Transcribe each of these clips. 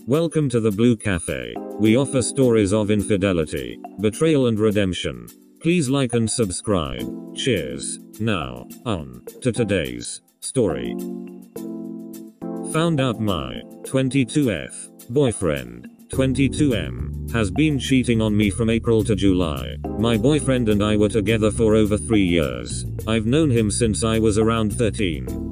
Welcome to the Blue Cafe. We offer stories of infidelity, betrayal and redemption. Please like and subscribe. Cheers. Now, on to today's story. Found out my 22F boyfriend, 22M, has been cheating on me from April to July. My boyfriend and I were together for over 3 years. I've known him since I was around 13.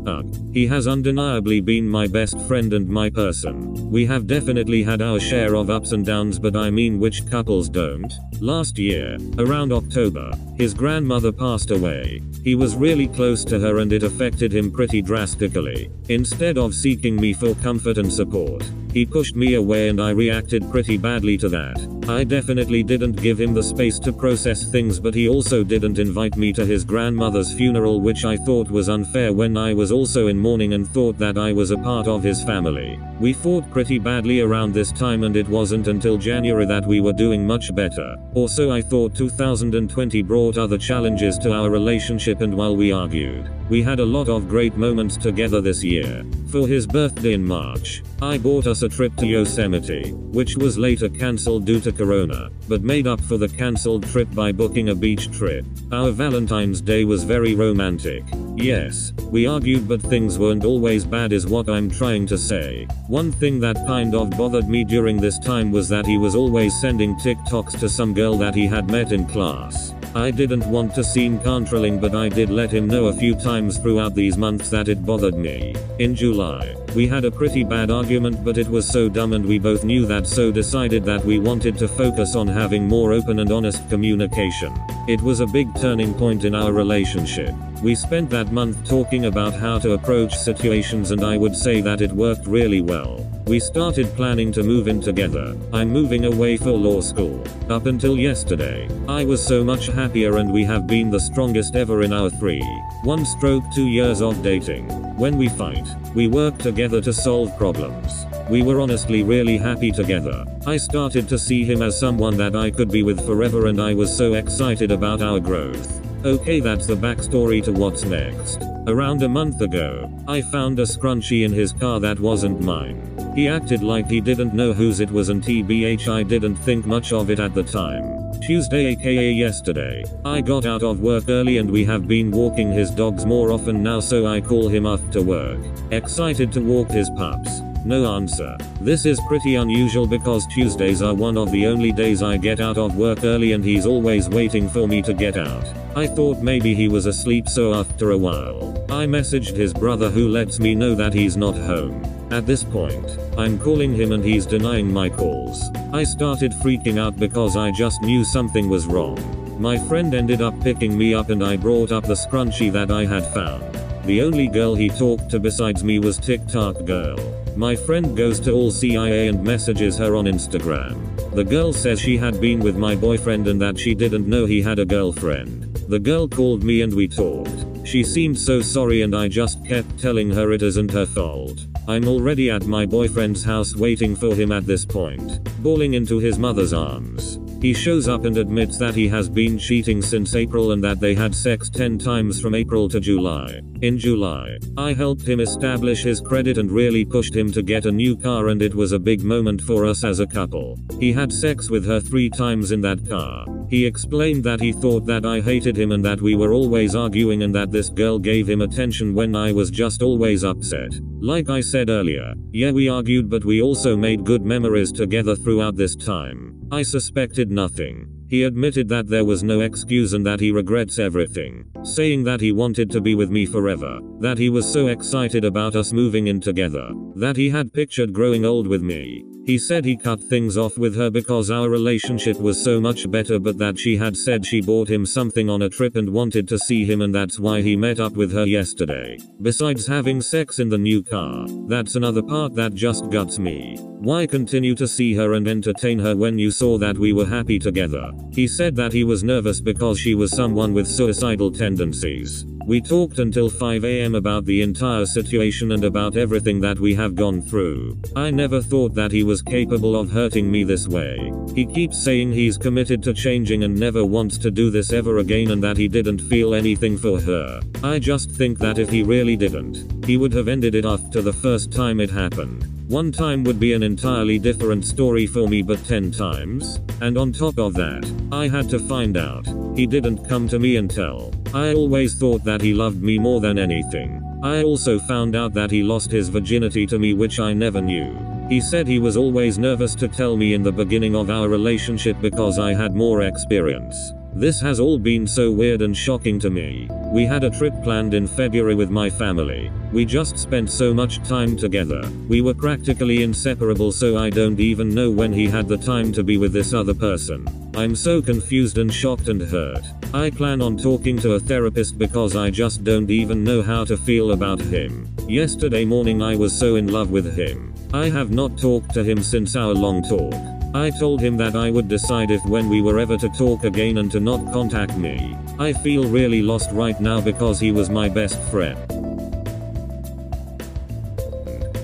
He has undeniably been my best friend and my person. We have definitely had our share of ups and downs, but I mean, which couples don't? Last year, around October, his grandmother passed away. He was really close to her and it affected him pretty drastically. Instead of seeking me for comfort and support, he pushed me away and I reacted pretty badly to that. I definitely didn't give him the space to process things, but he also didn't invite me to his grandmother's funeral, which I thought was unfair when I was also in mourning and thought that I was a part of his family. We fought pretty badly around this time and it wasn't until January that we were doing much better. Also, I thought 2020 brought other challenges to our relationship, and while we argued, we had a lot of great moments together this year. For his birthday in March, I bought us a trip to Yosemite, which was later cancelled due to Corona, but made up for the cancelled trip by booking a beach trip. Our Valentine's Day was very romantic. Yes, we argued, but things weren't always bad is what I'm trying to say. One thing that kind of bothered me during this time was that he was always sending TikToks to some girl that he had met in class. I didn't want to seem controlling, but I did let him know a few times throughout these months that it bothered me. In July, we had a pretty bad argument, but it was so dumb and we both knew that, so decided that we wanted to focus on having more open and honest communication. It was a big turning point in our relationship. We spent that month talking about how to approach situations, and I would say that it worked really well. We started planning to move in together. I'm moving away for law school. Up until yesterday, I was so much happier and we have been the strongest ever in our 2 years of dating. When we fight, we work together to solve problems. We were honestly really happy together. I started to see him as someone that I could be with forever and I was so excited about our growth. Okay, that's the backstory to what's next. Around a month ago, I found a scrunchie in his car that wasn't mine. He acted like he didn't know whose it was, and TBH I didn't think much of it at the time. Tuesday, aka yesterday, I got out of work early and we have been walking his dogs more often now, so I call him after work. Excited to walk his pups. No answer. This is pretty unusual because Tuesdays are one of the only days I get out of work early and he's always waiting for me to get out. I thought maybe he was asleep, so after a while, I messaged his brother, who lets me know that he's not home. At this point, I'm calling him and he's denying my calls. I started freaking out because I just knew something was wrong. My friend ended up picking me up and I brought up the scrunchie that I had found. The only girl he talked to besides me was TikTok girl. My friend goes to all CIA and messages her on Instagram. The girl says she had been with my boyfriend and that she didn't know he had a girlfriend. The girl called me and we talked. She seemed so sorry and I just kept telling her it isn't her fault. I'm already at my boyfriend's house waiting for him at this point, bawling into his mother's arms. He shows up and admits that he has been cheating since April and that they had sex 10 times from April to July. In July, I helped him establish his credit and really pushed him to get a new car, and it was a big moment for us as a couple. He had sex with her 3 times in that car. He explained that he thought that I hated him and that we were always arguing and that this girl gave him attention when I was just always upset. Like I said earlier, yeah, we argued, but we also made good memories together throughout this time. I suspected nothing. He admitted that there was no excuse and that he regrets everything, saying that he wanted to be with me forever, that he was so excited about us moving in together, that he had pictured growing old with me. He said he cut things off with her because our relationship was so much better, but that she had said she bought him something on a trip and wanted to see him, and that's why he met up with her yesterday. Besides having sex in the new car, that's another part that just guts me. Why continue to see her and entertain her when you saw that we were happy together? He said that he was nervous because she was someone with suicidal tendencies. We talked until 5 AM about the entire situation and about everything that we have gone through. I never thought that he was capable of hurting me this way. He keeps saying he's committed to changing and never wants to do this ever again, and that he didn't feel anything for her. I just think that if he really didn't, he would have ended it after the first time it happened. One time would be an entirely different story for me, but 10 times? And on top of that, I had to find out. He didn't come to me and tell. I always thought that he loved me more than anything. I also found out that he lost his virginity to me, which I never knew. He said he was always nervous to tell me in the beginning of our relationship because I had more experience. This has all been so weird and shocking to me. We had a trip planned in February with my family. We just spent so much time together. We were practically inseparable, so I don't even know when he had the time to be with this other person. I'm so confused and shocked and hurt. I plan on talking to a therapist because I just don't even know how to feel about him. Yesterday morning I was so in love with him. I have not talked to him since our long talk. I told him that I would decide if when we were ever to talk again and to not contact me. I feel really lost right now because he was my best friend.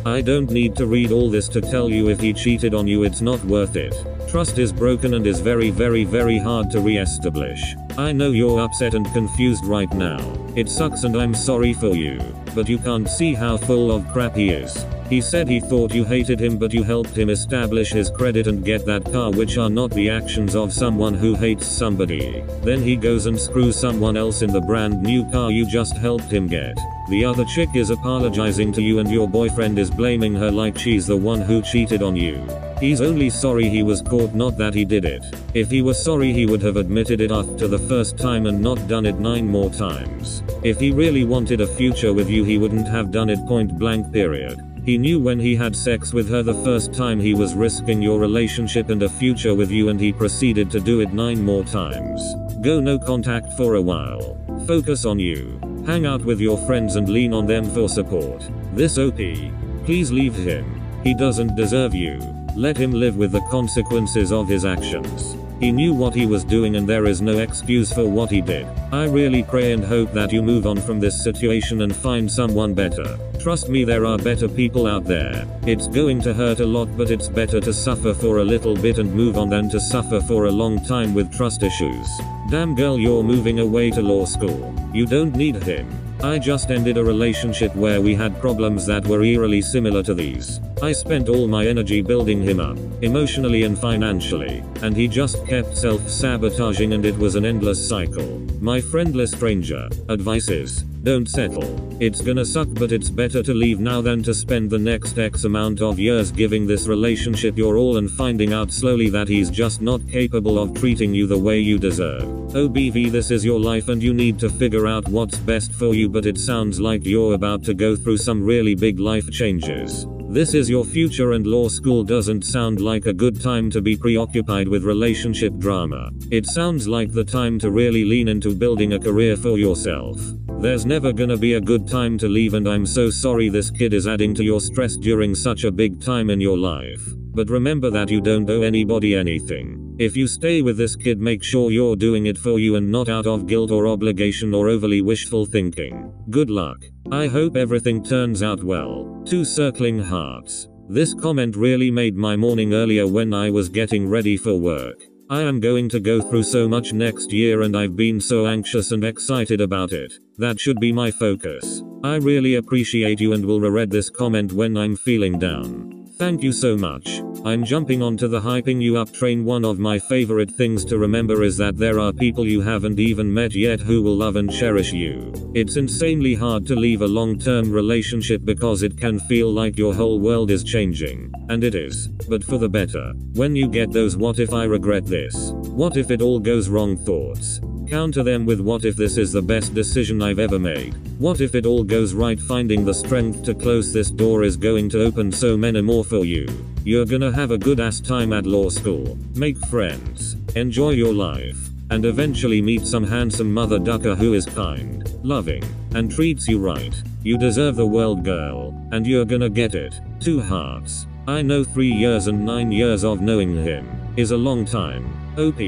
I don't need to read all this to tell you if he cheated on you, it's not worth it. Trust is broken and is very hard to re-establish. I know you're upset and confused right now. It sucks and I'm sorry for you. But you can't see how full of crap he is. He said he thought you hated him, but you helped him establish his credit and get that car, which are not the actions of someone who hates somebody. Then he goes and screws someone else in the brand new car you just helped him get. The other chick is apologizing to you and your boyfriend is blaming her like she's the one who cheated on you. He's only sorry he was caught, not that he did it. If he was sorry, he would have admitted it after the first time and not done it 9 more times. If he really wanted a future with you, he wouldn't have done it, point blank period. He knew when he had sex with her the first time he was risking your relationship and a future with you, and he proceeded to do it 9 more times. Go no contact for a while. Focus on you. Hang out with your friends and lean on them for support. This OP. Please leave him. He doesn't deserve you. Let him live with the consequences of his actions. He knew what he was doing and there is no excuse for what he did. I really pray and hope that you move on from this situation and find someone better. Trust me, there are better people out there. It's going to hurt a lot, but it's better to suffer for a little bit and move on than to suffer for a long time with trust issues. Damn girl, you're moving away to law school. You don't need him. I just ended a relationship where we had problems that were eerily similar to these. I spent all my energy building him up, emotionally and financially, and he just kept self-sabotaging and it was an endless cycle. My friendless stranger, advice is, don't settle. It's gonna suck, but it's better to leave now than to spend the next X amount of years giving this relationship your all and finding out slowly that he's just not capable of treating you the way you deserve. OBV, this is your life and you need to figure out what's best for you, but it sounds like you're about to go through some really big life changes. This is your future and law school doesn't sound like a good time to be preoccupied with relationship drama. It sounds like the time to really lean into building a career for yourself. There's never gonna be a good time to leave, and I'm so sorry this kid is adding to your stress during such a big time in your life. But remember that you don't owe anybody anything. If you stay with this kid, make sure you're doing it for you and not out of guilt or obligation or overly wishful thinking. Good luck. I hope everything turns out well. 2 circling hearts. This comment really made my morning earlier when I was getting ready for work. I am going to go through so much next year and I've been so anxious and excited about it. That should be my focus. I really appreciate you and will reread this comment when I'm feeling down. Thank you so much. I'm jumping onto the hyping you up train. One of my favorite things to remember is that there are people you haven't even met yet who will love and cherish you. It's insanely hard to leave a long-term relationship because it can feel like your whole world is changing. And it is. But for the better. When you get those "what if I regret this? What if it all goes wrong" thoughts, counter them with "what if this is the best decision I've ever made? What if it all goes right? Finding the strength to close this door is going to open so many more for you. You're gonna have a good ass time at law school, make friends, enjoy your life, and eventually meet some handsome mother ducker who is kind, loving, and treats you right. You deserve the world, girl, and you're gonna get it. 2 hearts. I know 3 years and 9 years of knowing him is a long time. OP,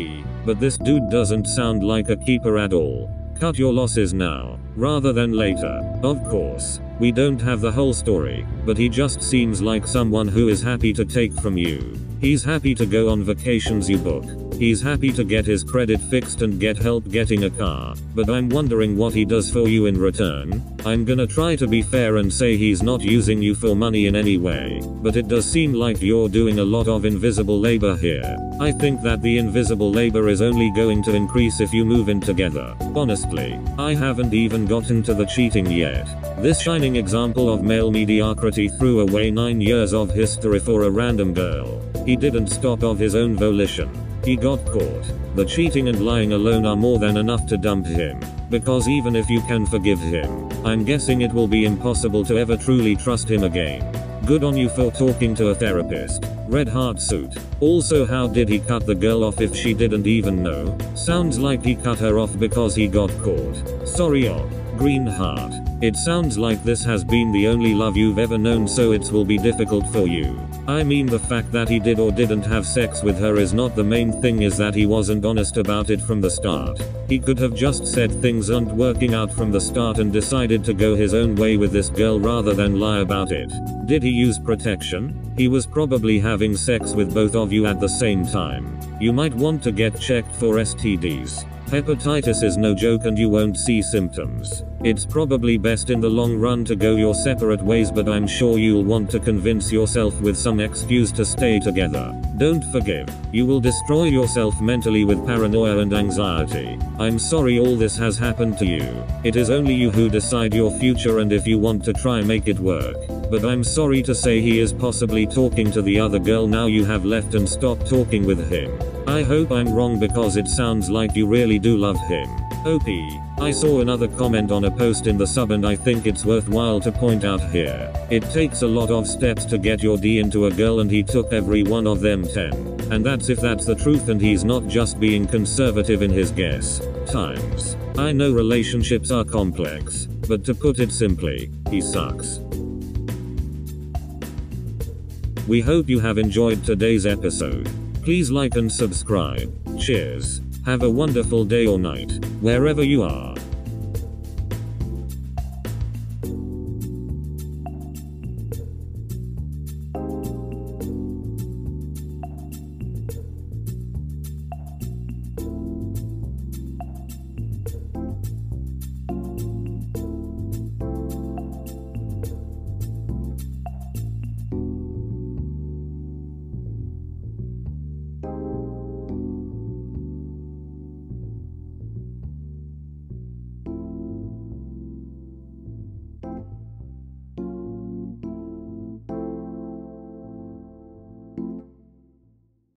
but this dude doesn't sound like a keeper at all. Cut your losses now, rather than later. Of course, we don't have the whole story, but he just seems like someone who is happy to take from you. He's happy to go on vacations you book. He's happy to get his credit fixed and get help getting a car, but I'm wondering what he does for you in return. I'm gonna try to be fair and say he's not using you for money in any way, but it does seem like you're doing a lot of invisible labor here. I think that the invisible labor is only going to increase if you move in together. Honestly, I haven't even gotten to the cheating yet. This shining example of male mediocrity threw away 9 years of history for a random girl. He didn't stop of his own volition. He got caught. The cheating and lying alone are more than enough to dump him. Because even if you can forgive him, I'm guessing it will be impossible to ever truly trust him again. Good on you for talking to a therapist. Red heart suit. Also, how did he cut the girl off if she didn't even know? Sounds like he cut her off because he got caught. Sorry, green heart. It sounds like this has been the only love you've ever known, so it will be difficult for you. I mean, the fact that he did or didn't have sex with her is not the main thing, is that he wasn't honest about it from the start. He could have just said things aren't working out from the start and decided to go his own way with this girl rather than lie about it. Did he use protection? He was probably having sex with both of you at the same time. You might want to get checked for STDs. Hepatitis is no joke and you won't see symptoms. It's probably best in the long run to go your separate ways, but I'm sure you'll want to convince yourself with some excuse to stay together. Don't forgive. You will destroy yourself mentally with paranoia and anxiety. I'm sorry all this has happened to you. It is only you who decide your future and if you want to try make it work. But I'm sorry to say he is possibly talking to the other girl now you have left and stopped talking with him. I hope I'm wrong because it sounds like you really do love him. OP. I saw another comment on a post in the sub and I think it's worthwhile to point out here. It takes a lot of steps to get your D into a girl and he took every one of them 10. And that's if that's the truth and he's not just being conservative in his guess. Times. I know relationships are complex, but to put it simply, he sucks. We hope you have enjoyed today's episode. Please like and subscribe. Cheers. Have a wonderful day or night, wherever you are.